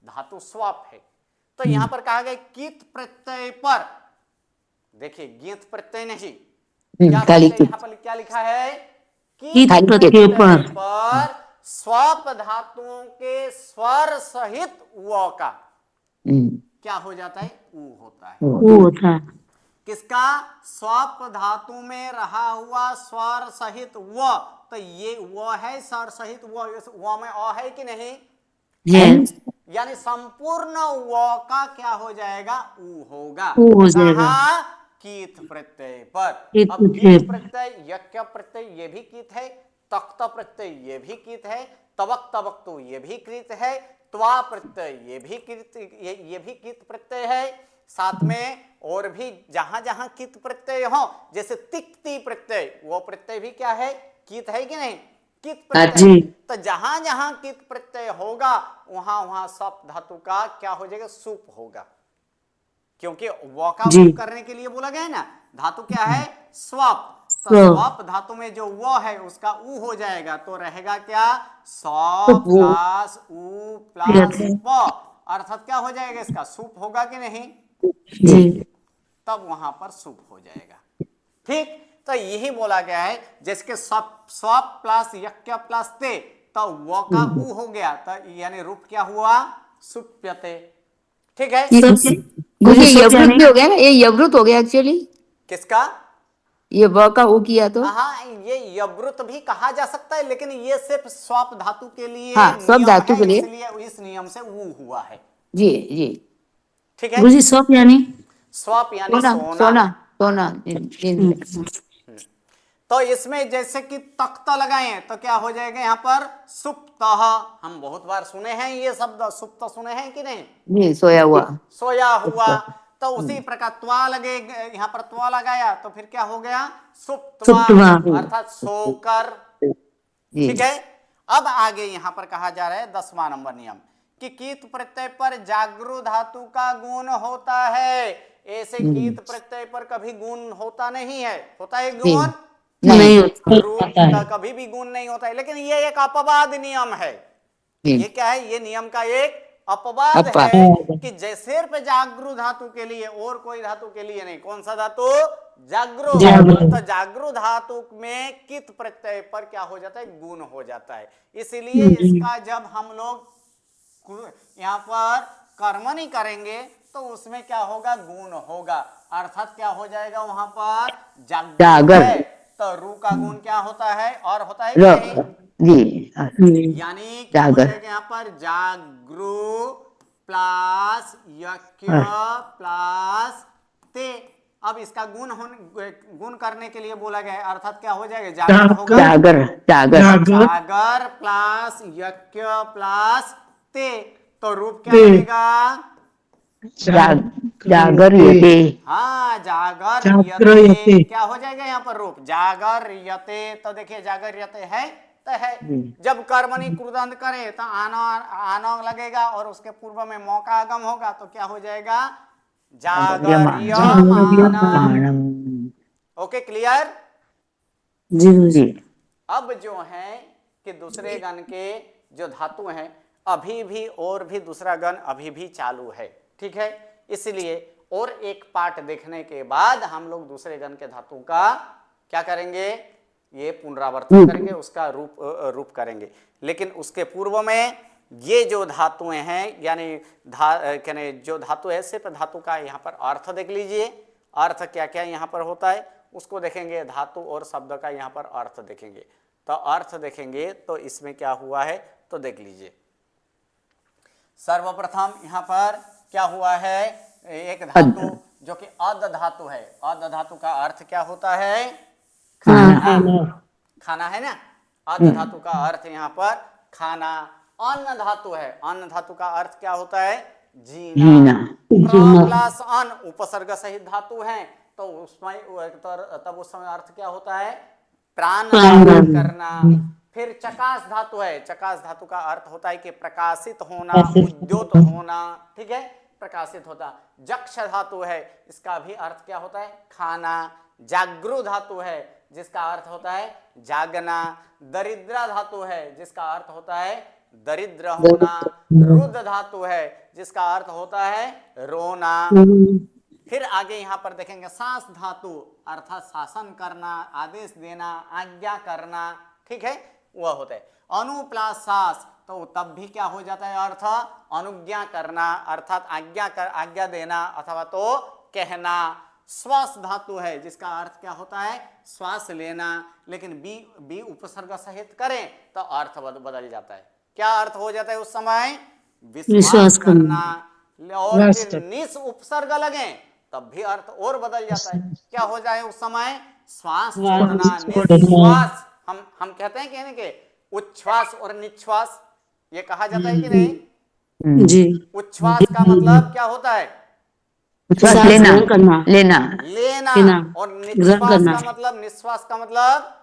धातु स्वाप है, तो यहां पर कहा गया कित प्रत्यय पर, देखिए गीत प्रत्यय नहीं, क्या प्रत्यय यहां पर क्या लिखा है, कित प्रत्यय पर स्वाप धातुओं के स्वर सहित व का क्या हो जाता है, ऊ होता है। वो होता है। किसका, स्वाप धातु में रहा हुआ स्वर सहित व, तो ये व है, स्वर सहित व में अ है कि नहीं है। यानी संपूर्ण व का क्या हो जाएगा, ऊ होगा। ऊ हो जाएगा। कहाँ, कीथ प्रत्यय पर। कीथ अब प्रत्यय। कीथ प्रत्यय, यक्य प्रत्यय ये भी कीथ है, तक्त प्रत्यय ये भी कीथ है, तवक तवक तो ये भी कृत है, त्वा प्रत्यय ये भी कृत, ये भी कीत प्रत्यय है। साथ में और भी जहां जहां कित प्रत्यय हो, जैसे तिक्ति प्रत्यय, वो प्रत्यय भी क्या है, कीत है कि नहीं। कित हाँ प्रत्यय। जी। तो जहां जहां कित प्रत्यय होगा वहां वहां सप धातु का क्या हो जाएगा, सुप होगा, क्योंकि व का जी। ऊ करने के लिए बोला गया है ना। धातु क्या है, स्वप। तो स्व। स्वप धातु में जो व है उसका ऊ हो जाएगा, तो रहेगा क्या, स प्लस ऊ प्लस प, अर्थात क्या हो जाएगा, इसका सुप होगा कि नहीं, जी। तब वहां पर सुप हो जाएगा। ठीक, तो यही बोला गया है, जिसके स्वप प्लस यक्य प्लस ते, तो व का ऊ हो गया, तो यानी रूप क्या हुआ, सुप्यते। ठीक है, गुरुजी गुरुजी यवृत भी हो गया ना, ये यवृत हो गया एक्चुअली, किसका, ये व का ओ किया तो। हाँ ये यवृत भी कहा जा सकता है, लेकिन ये सिर्फ स्वप धातु के लिए हाँ, स्वप नियम धातु है, के लिए। इसलिए इस नियम से ऊ हुआ है। जी जी। ठीक है, गुरुजी स्वप यानी स्वप यानी सोना सोना। सोना सोना इन- तो इसमें जैसे कि तख्त लगाए हैं तो क्या हो जाएगा, यहाँ पर सुप्तः, हम बहुत बार सुने हैं ये शब्द, सुप्त सुने हैं कि नहीं, जी, सोया हुआ। सोया हुआ। तो उसी प्रकार त्वा लगे, यहाँ पर त्वा लगाया तो फिर क्या हो गया, सुप्तवा, सुप्तवा। अर्थात सोकर। जी ठीक है, अब आगे यहां पर कहा जा रहा है 10वां नंबर नियम, कि कीत प्रत्यय पर जागृ धातु का गुण होता है। ऐसे कीत प्रत्यय पर कभी गुण होता नहीं है, होता है गुण, नहीं होता रूप का कभी भी गुण नहीं होता है, लेकिन ये एक अपवाद नियम है। जी। ये क्या है, ये नियम का एक अपवाद अपवाद। है, कि जैसे सिर्फ जागृ धातु के लिए और कोई धातु के लिए नहीं। कौन सा धातु, जागृ। तो जागृ धातु में कित प्रत्यय पर क्या हो जाता है, गुण हो जाता है। इसलिए इसका जब हम लोग यहाँ पर कर्मणि करेंगे तो उसमें क्या होगा, गुण होगा, अर्थात क्या हो जाएगा वहां पर, जागर है, तो रू का गुण क्या होता है, और होता है कि नहीं, जी यानी क्या हो जाएगा यहाँ पर, जागृ प्लस यक्य प्लस ते। अब इसका गुण करने के लिए बोला गया है, अर्थात क्या हो जाएगा, जागर होगा, जागर प्लस यक्य प्लस ते, तो रूप क्या बनेगा, जागर यते। हाँ जागर यते, क्या हो जाएगा यहाँ पर रूप, जागर यते। तो देखिए जागर यते है तो है, जब कर्मणि कृदंत करे तो आनो लगेगा और उसके पूर्व में मौका आगम होगा, तो क्या हो जाएगा, जागर्यमानम। Okay, clear. जी गुरुजी। अब जो है कि दूसरे गण के जो धातु हैं अभी भी, और भी दूसरा गण अभी भी चालू है। ठीक है, इसलिए और एक पार्ट देखने के बाद हम लोग दूसरे गण के धातु का क्या करेंगे, ये पुनरावर्तन करेंगे, उसका रूप करेंगे। लेकिन उसके पूर्व में ये जो धातुएं हैं, यानी जो धातु है, सिर्फ धातु का यहाँ पर अर्थ देख लीजिए। अर्थ क्या क्या यहाँ पर होता है उसको देखेंगे, धातु और शब्द का यहाँ पर अर्थ देखेंगे। तो अर्थ देखेंगे तो इसमें क्या हुआ है तो देख लीजिए। सर्वप्रथम यहाँ पर क्या हुआ है, एक धातु जो कि अद धातु है। अद धातु का अर्थ क्या होता है, खाना है ना। अद धातु का अर्थ यहाँ पर खाना। अन्न धातु है, अन्न धातु का अर्थ क्या होता है, जीना। प्लस अन्न उपसर्ग सहित धातु है, तो उसमें तब उस समय अर्थ क्या होता है, प्राण धारण करना। फिर चकास धातु है, चकास धातु का अर्थ होता है कि प्रकाशित होना, उद्योत होना। ठीक है, प्रकाशित होता। जक्ष धातु है, इसका भी अर्थ क्या होता है, खाना। जागृ धातु है जिसका अर्थ होता है जागना। दरिद्रा धातु है जिसका अर्थ होता है दरिद्र होना। रुद्र धातु है जिसका अर्थ होता है रोना। फिर आगे यहाँ पर देखेंगे सांस धातु, अर्थात शासन करना, आदेश देना, आज्ञा करना। ठीक है, वह होता है। अनु प्लस सास, तो तब भी क्या हो जाता है अर्थ, अनुज्ञा करना, अर्थात आज्ञा देना अथवा तो कहना। श्वास धातु है जिसका अर्थ क्या होता है, श्वास लेना। लेकिन बी उपसर्ग सहित करें तो अर्थ बदल जाता है। क्या अर्थ हो जाता है उस समय, विश्वास करना। और फिर निस उपसर्ग लगे तब भी अर्थ और बदल जाता है। क्या हो जाए उस समय, श्वास छोड़ना, निश्वास। हम कहते हैं कहने के उच्छ्वास और निश्वास, ये कहा जाता है कि नहीं जी। उच्छ्वास का मतलब क्या होता है, लेना लेना। और निश्वास का मतलब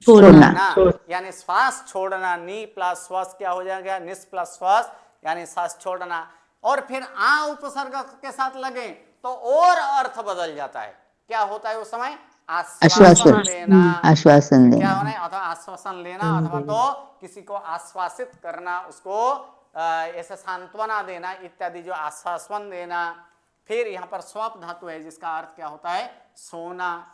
छोड़ना। ना, यानी श्वास छोड़ना। नी प्लस श्वास क्या हो जाएगा, निस प्लस श्वास, यानी श्वास छोड़ना। और फिर आ उपसर्ग के साथ लगे तो और अर्थ बदल जाता है। क्या होता है उस समय, आश्वासन लेना, आश्वासन क्या देना। होना है, अथवा आश्वासन लेना, अथवा तो किसी को आश्वासित करना, उसको ऐसे सांत्वना देना इत्यादि, जो आश्वासन देना। फिर यहाँ पर स्वाप धातु है जिसका अर्थ क्या होता है, सोना।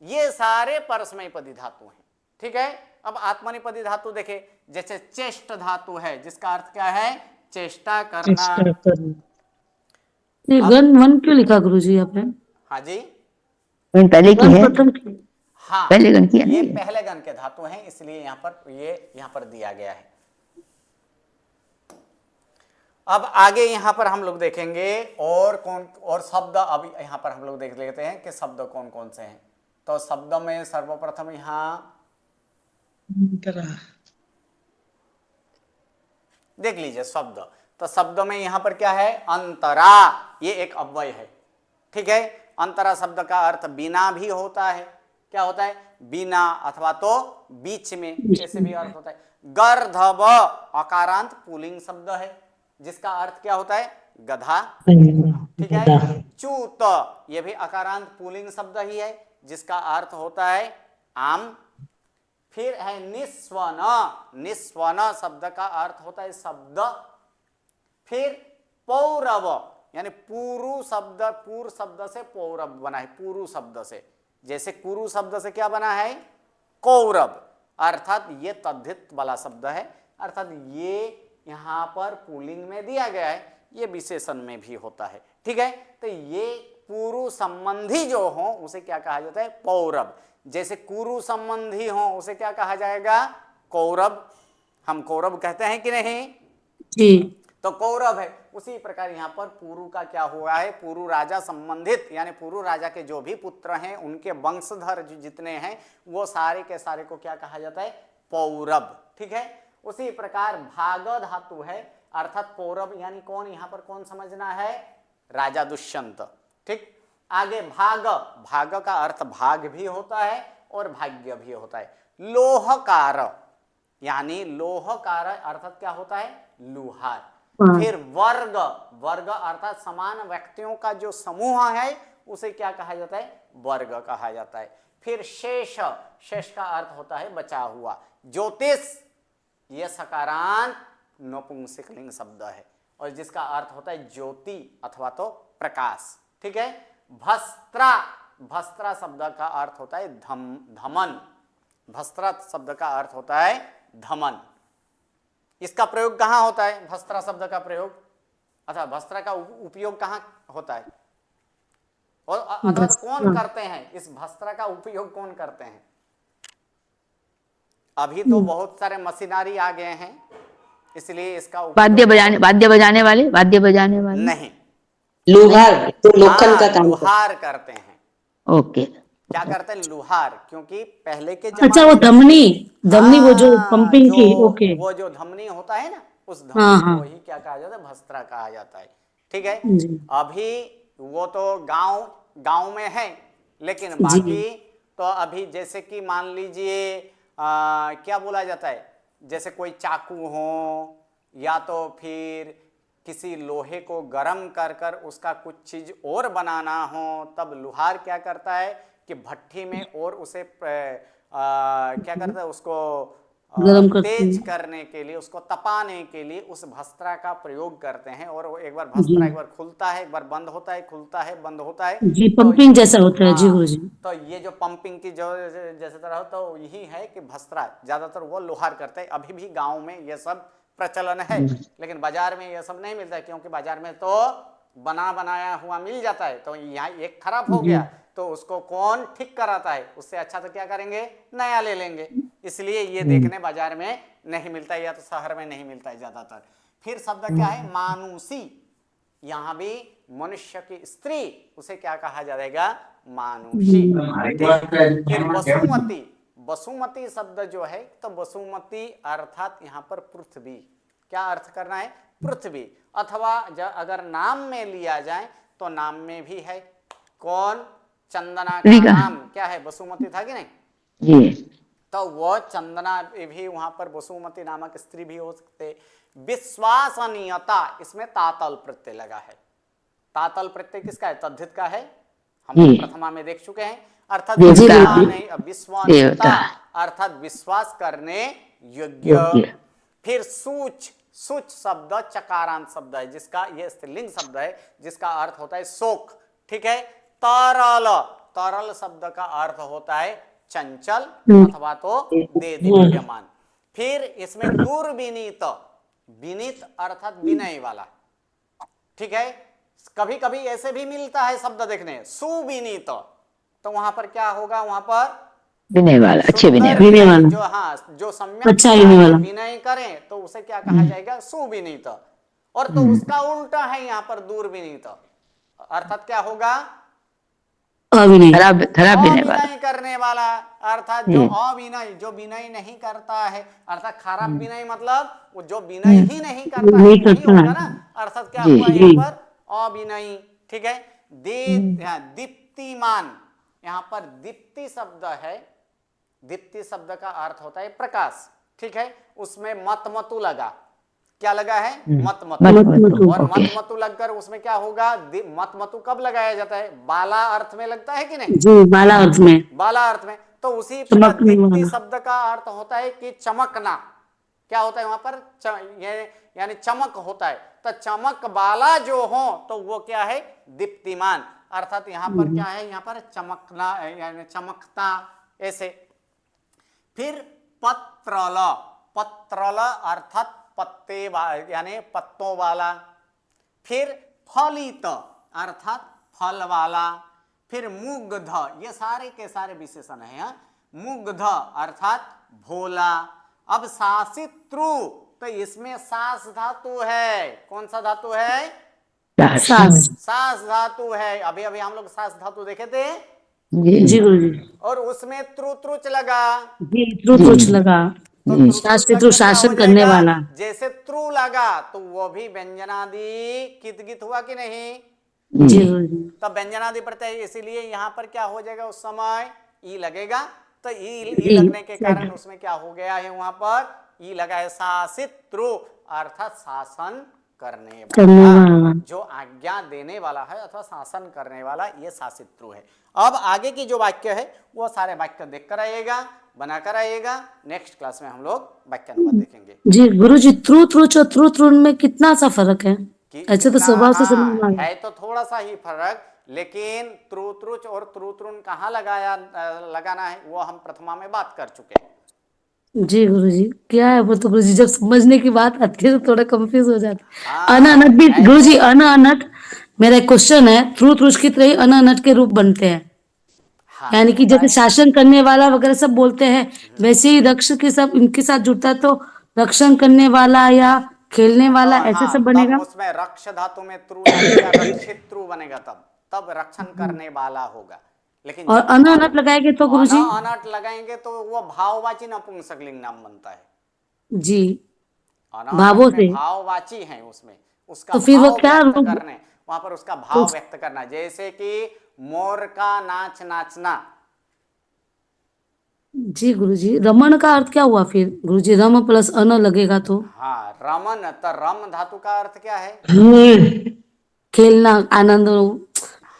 ये सारे परस्मैपदी धातु हैं। ठीक है, अब आत्मनेपदी धातु देखे, जैसे चेष्ट धातु है जिसका अर्थ क्या है, चेष्टा करना। ये गण वन क्यों लिखा गुरुजी आपने? हाँ जी, पहले की गण है, प्रथम की। हाँ, पहले गण की है ना ये ये? पहले गण के धातु हैं, इसलिए यहाँ पर दिया गया है। अब आगे यहाँ पर हम लोग देखेंगे और कौन और शब्द, अब यहाँ पर हम लोग देख लेते हैं कि शब्द कौन कौन से हैं। तो शब्द में सर्वप्रथम यहाँ देख लीजिए शब्द। तो शब्द में यहाँ पर क्या है, अंतरा, ये एक अव्यय है। ठीक है, अंतरा शब्द का अर्थ बिना भी होता है। क्या होता है, बिना, अथवा तो बीच में, ऐसे भी अर्थ होता है। गर्धव अकारांत पुल्लिंग शब्द है जिसका अर्थ क्या होता है, गधा। ठीक है, चूत, ये भी अकारांत पुल्लिंग शब्द ही है जिसका अर्थ होता है आम। फिर है निस्वन, निस्वन शब्द का अर्थ होता है शब्द। फिर पौरव, यानी पूरु शब्द, पूर शब्द से पौरव बना है, पूरु शब्द से। जैसे कुरु शब्द से क्या बना है, कौरव, अर्थात ये तद्धित वाला शब्द है, अर्थात ये यहां पर पुल्लिंग में दिया गया है, ये विशेषण में भी होता है। ठीक है, तो ये कुरु संबंधी जो हो उसे क्या कहा जाता है, पौरव। जैसे कुरु संबंधी हो उसे क्या कहा जाएगा, कौरव। हम कौरव कहते हैं कि नहीं जी, तो कौरव है। उसी प्रकार यहाँ पर पुरु का क्या हुआ है, पुरु राजा संबंधित, यानी पुरु राजा के जो भी पुत्र हैं उनके वंशधर जितने हैं वो सारे के सारे को क्या कहा जाता है, पौरव। ठीक है, उसी प्रकार भाग धातु है, अर्थात पौरव यानी कौन, यहाँ पर कौन समझना है, राजा दुष्यंत। ठीक, आगे भाग, भाग का अर्थ भाग भी होता है और भाग्य भी होता है। लोहकार, यानी लोहकार अर्थात क्या होता है, लोहार। फिर वर्ग, वर्ग अर्थात समान व्यक्तियों का जो समूह है उसे क्या कहा जाता है, वर्ग कहा जाता है। फिर शेष, शेष का अर्थ होता है बचा हुआ। ज्योतिष, यह सकारांत नपुंसकलिंग शब्द है और जिसका अर्थ होता है ज्योति अथवा तो प्रकाश। ठीक है, भस्त्रा, भस्त्रा शब्द का अर्थ होता है धमन, भस्त्रा शब्द का अर्थ होता है धमन। इसका प्रयोग कहाँ होता है, भस्त्रा शब्द का प्रयोग अथवा भस्त्रा का उपयोग कहाँ होता है, और अथवा कौन करते हैं, इस भस्त्रा का उपयोग कौन करते हैं। अभी तो बहुत सारे मशीनरी आ गए हैं, इसलिए इसका वाद्य बजाने वाले, वाद्य बजाने वाले नहीं, लोहार तो लोखंड का काम लुहार करते हैं। ओके, क्या करते हैं, लुहार, क्योंकि पहले के अच्छा वो धमनी, धमनी वो जो पंपिंग की, ओके, वो जो धमनी होता है ना, उस धमनी को ही क्या कहा जाता है, भस्त्रा कहा जाता है। ठीक है, अभी वो तो गांव में है, लेकिन बाकी तो अभी जैसे कि मान लीजिए क्या बोला जाता है, जैसे कोई चाकू हो या तो फिर किसी लोहे को गर्म कर कर उसका कुछ चीज और बनाना हो, तब लुहार क्या करता है कि भट्ठी में और उसे क्या करता है, उसको तेज करने के लिए, उसको तपाने के लिए उस भस्त्रा का प्रयोग करते हैं। और वो एक बार भस्त्रा एक बार खुलता है, एक बार बंद होता है, खुलता है, बंद होता है, जी, पंपिंग जैसा होता है। जी गुरुजी, तो ये जो पंपिंग की जो जैसे तरह हो, तो यही है कि भस्त्रा ज्यादातर वो लोहार करते हैं। अभी भी गांव में ये सब प्रचलन है, लेकिन बाजार में ये सब नहीं मिलता है, क्योंकि बाजार में तो बना बनाया हुआ मिल जाता है। तो यहाँ एक खराब हो गया तो उसको कौन ठीक कराता है, उससे अच्छा तो क्या करेंगे, नया ले लेंगे। इसलिए ये देखने बाजार में नहीं मिलता है, या तो शहर में नहीं मिलता है ज्यादातर। फिर शब्द क्या है, मानुषी, यहाँ भी मनुष्य की स्त्री, उसे क्या कहा जाएगा, मानुषी। फिर वसुमती, वसुमती शब्द जो है, तो वसुमती अर्थात यहाँ पर पृथ्वी, क्या अर्थ करना है, पृथ्वी। अथवा अगर नाम में लिया जाए तो नाम में भी है, कौन, चंदना का नाम क्या है, वसुमती था कि नहीं जी, तो वो चंदना भी वहां पर वसुमती नामक स्त्री भी हो सकते। विश्वसनीयता, इसमें तातल प्रत्यय लगा है। तातल प्रत्यय किसका है? तद्धित का है, हम लोग प्रथमा में देख चुके हैं। अर्थात विश्वसनीयता अर्थात विश्वास करने योग्य। फिर सूच, सूच शब्द चकारांत शब्द है, जिसका यह स्त्रीलिंग शब्द है, जिसका अर्थ होता है शोक। ठीक है। तरल, तरल शब्द का अर्थ होता है चंचल अथवा तो देदीप्यमान। फिर इसमें दुर्विनीत, विनीत अर्थात विनय वाला। ठीक है। कभी कभी ऐसे भी मिलता है शब्द देखने, सुविनीत, तो वहां पर क्या होगा? वहां पर विनय वाला, अच्छे विनय विनय वाला, जो, हाँ, जो सम्यक अच्छा विनय वाला, विनय करें तो उसे क्या कहा जाएगा? सुविनीत। और तो उसका उल्टा है यहाँ पर दुर्विनीत, अर्थात क्या होगा? अविनय, खराब खराब विनय वाला। अविनय करने वाला, अर्थात जो अविनय, जो विनय नहीं करता है, अर्थात खराब विनय मतलब वो जो विनय ही नहीं करता है, नहीं होगा ना। अर्थात क्या हुआ यहाँ पर? अविनयी। ठीक है। दीप्तिमान, यहाँ पर दीप्ति शब्द है, दीप्ति शब्द का अर्थ होता है प्रकाश। ठीक है। उसमें मतमतु लगा, क्या लगा है? मतमतु। और मतमतु लगकर उसमें क्या होगा? मतमतु कब लगाया जाता है? बाला अर्थ में लगता है कि नहीं? जी, बाला अर्थ में, बाला अर्थ में। तो उसी प्रकार दीप्ति शब्द का अर्थ होता है कि चमकना। क्या होता है वहां पर? यानी चमक होता है। तो चमक वाला जो हो तो वो क्या है? दीप्तिमान। अर्थात यहाँ पर क्या है? यहाँ पर चमकना यानी चमकता, ऐसे। फिर पत्रल, पत्रल अर्थात पत्ते यानी पत्तों वाला। फिर फलित अर्थात फल वाला। फिर मुग्ध, ये सारे के सारे विशेषण है। मुग्ध अर्थात भोला। अब शासित्रु, तो इसमें सास धातु है। कौन सा धातु है? सास, सास धातु है। अभी अभी हम लोग सास धातु देखे थे, जी गुरु जी, और उसमें त्रुच लगा। जी त्रुच लगा, तो शासित्रु शासन करने वाला। जैसे त्रु लगा तो वो भी व्यंजनादि कित गित हुआ कि नहीं? जी गुरु जी। तो व्यंजनादि प्रत्यय, इसीलिए यहाँ पर क्या हो जाएगा? उस समय ई लगेगा। तो ई लगने के कारण उसमें क्या हो गया है? वहां पर ई लगा है, शासित्रु अर्थात शासन करने वाला, जो आज्ञा देने वाला है अथवा शासन करने वाला, ये शासित्रु है। अब आगे की जो वाक्य है वो सारे वाक्य देख कर आइएगा, बनाकर आइएगा। नेक्स्ट क्लास में हम लोग वाक्य अनुवाद देखेंगे। जी गुरु जी, त्रुच और त्रुन में कितना सा फर्क है? ऐसे तो स्वभाव से समझ में है तो थोड़ा सा ही फर्क, लेकिन त्रुच और त्रुन कहाँ लगाना है वो हम प्रथमा में बात कर चुके हैं। जी गुरु जी, क्या है वो? तो गुरु जी जब समझने की बात आती है तो थोड़ा कंफ्यूज हो जाता है। अनअनट भी गुरु जी, अनअनट, मेरा क्वेश्चन है, त्रुच की तरह अनअनट के रूप बनते हैं। यानी कि जैसे शासन करने वाला वगैरह सब बोलते हैं, वैसे ही रक्ष के सब इनके साथ जुड़ता है, तो रक्षण करने वाला या खेलने वाला, ऐसे सब बनेगा। उसमें रक्ष धातु में त्रु लगेगा, रक्षित्रु बनेगा, तब रक्षण करने वाला होगा। लेकिन और अनअनट लगाएंगे तो गुरु जी, अनअनट लगाएंगे तो वो भाववाची नपुंसकलिंग नाम बनता है। जी, भावों से भाववाची है उसमें, उसका तो फिर वो क्या करने, वहां पर उसका भाव व्यक्त करना। जैसे कि मोर का नाच नाचना। जी गुरु जी, रमन का अर्थ क्या हुआ फिर गुरु जी? रम प्लस अन लगेगा तो? हाँ, रमन, तो रम धातु का अर्थ क्या है? खेलना, आनंद,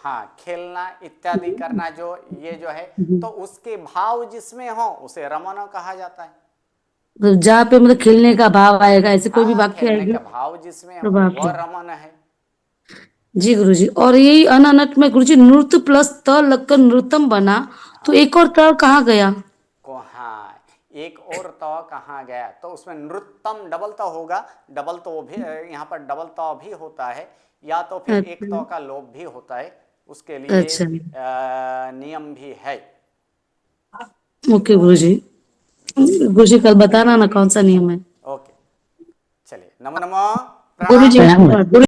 हाँ, खेलना इत्यादि करना, जो ये जो है, तो उसके भाव जिसमें हो उसे रमन कहा जाता है। तो जहाँ पे मतलब खेलने का भाव आएगा, ऐसे कोई भी वाक्य आएगा, भाव जिसमें हो वो रमन है। जी गुरु जी। और यही अनअनट में गुरु जी नृत्य प्लस त लगकर नृतम बना, तो एक और त कहाँ गया? हाँ, एक और त कहाँ गया? तो उसमें नृत्यम डबल त होगा। डबल तो भी यहाँ पर डबल त भी होता है, या तो फिर एक त का लोप भी होता है, उसके लिए नियम भी है। ओके गुरु जी कल बताना ना कौन सा नियम है। ओके, चलिए, नमो नमो गुरु जी।